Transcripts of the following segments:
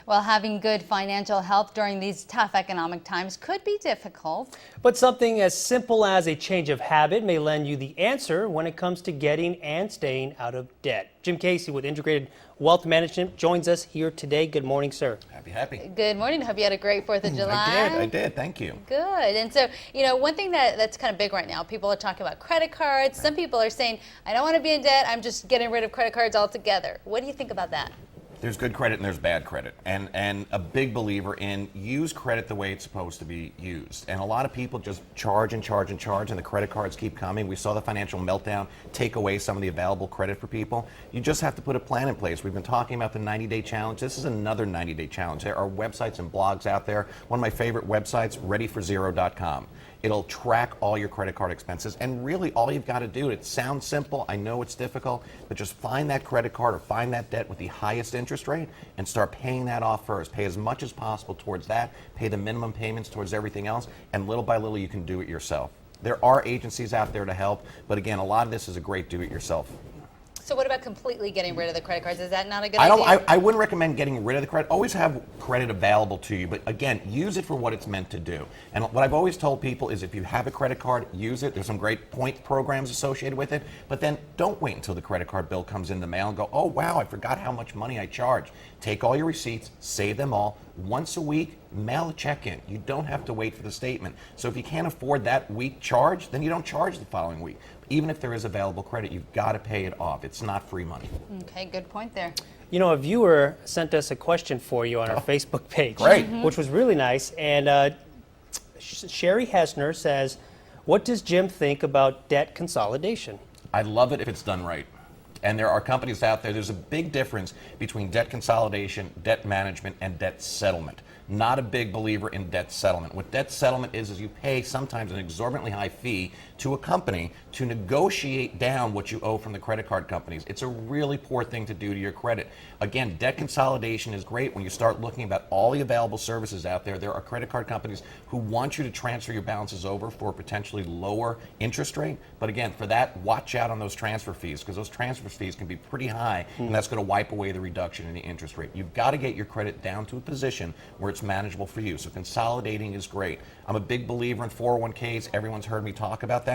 Well, having good financial health during these tough economic times could be difficult. But something as simple as a change of habit may lend you the answer when it comes to getting and staying out of debt. Jim Casey with Integrated Wealth Management joins us here today. Good morning, sir. Happy. Good morning. Hope you had a great 4th of July. I did. Thank you. Good. And so, one thing that's kind of big right now, people are talking about credit cards. Some people are saying, I don't want to be in debt. I'm just getting rid of credit cards altogether. What do you think about that? There's good credit and there's bad credit. And a big believer in use credit the way it's supposed to be used. And a lot of people just charge and charge and charge, and the credit cards keep coming. We saw the financial meltdown take away some of the available credit for people. You just have to put a plan in place. We've been talking about the 90-day challenge. This is another 90-day challenge. There are websites and blogs out there. One of my favorite websites, readyforzero.com. It'll track all your credit card expenses, and really all you've got to do, it sounds simple, I know it's difficult, but just find that credit card or find that debt with the highest interest rate and start paying that off first. Pay as much as possible towards that, pay the minimum payments towards everything else, and little by little you can do it yourself. There are agencies out there to help, but again, a lot of this is a great do-it-yourself. So what about completely getting rid of the credit cards? Is that not a good idea? I wouldn't recommend getting rid of the credit. Always have credit available to you, but again, use it for what it's meant to do. And what I've always told people is if you have a credit card, use it. There's some great point programs associated with it, but then don't wait until the credit card bill comes in the mail and go, oh wow, I forgot how much money I charged. Take all your receipts, save them all. Once a week, mail a check in. You don't have to wait for the statement. So if you can't afford that week charge, then you don't charge the following week. Even if there is available credit, you've got to pay it off. It's not free money. Okay, good point there. A viewer sent us a question for you on our Facebook page, great. Which was really nice. And Sherry Hessner says, what does Jim think about debt consolidation? I love it if it's done right. And there are companies out there, there's a big difference between debt consolidation, debt management, and debt settlement. Not a big believer in debt settlement. What debt settlement is you pay sometimes an exorbitantly high fee to a company to negotiate down what you owe from the credit card companies. It's a really poor thing to do to your credit. Again, debt consolidation is great when you start looking about all the available services out there. There are credit card companies who want you to transfer your balances over for a potentially lower interest rate. But again, for that, watch out on those transfer fees, because those transfer fees can be pretty high, and that's going to wipe away the reduction in the interest rate. You've got to get your credit down to a position where it's manageable for you. So consolidating is great. I'm a big believer in 401ks. Everyone's heard me talk about that.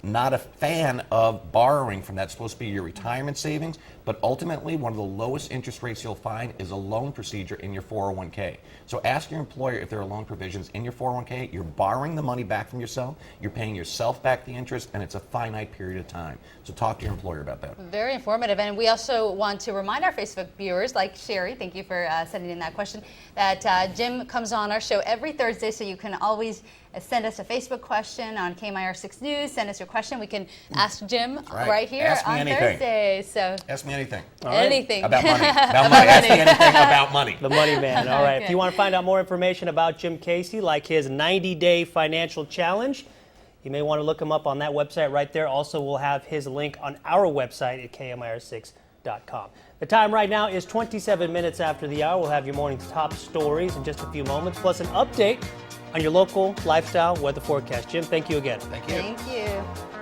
Not a fan of borrowing from that. It's supposed to be your retirement savings, but ultimately one of the lowest interest rates you'll find is a loan procedure in your 401k. So ask your employer if there are loan provisions in your 401k. You're borrowing the money back from yourself, you're paying yourself back the interest, and it's a finite period of time. So talk to your employer about that. Very informative. And we also want to remind our Facebook viewers, like Sherry, thank you for sending in that question, that Jim comes on our show every Thursday, so you can always send us a Facebook question on KMIR 6 News. Send us your question. We can ask Jim right here on Thursday. So ask me anything. Anything. About money. Ask me anything about money. The money man. All right. Okay. If you want to find out more information about Jim Casey, like his 90-day financial challenge, you may want to look him up on that website right there. Also, we'll have his link on our website at KMIR6.com. The time right now is 27 minutes after the hour. We'll have your morning's top stories in just a few moments, plus an update on your local lifestyle weather forecast. Jim, thank you again. Thank you. Thank you.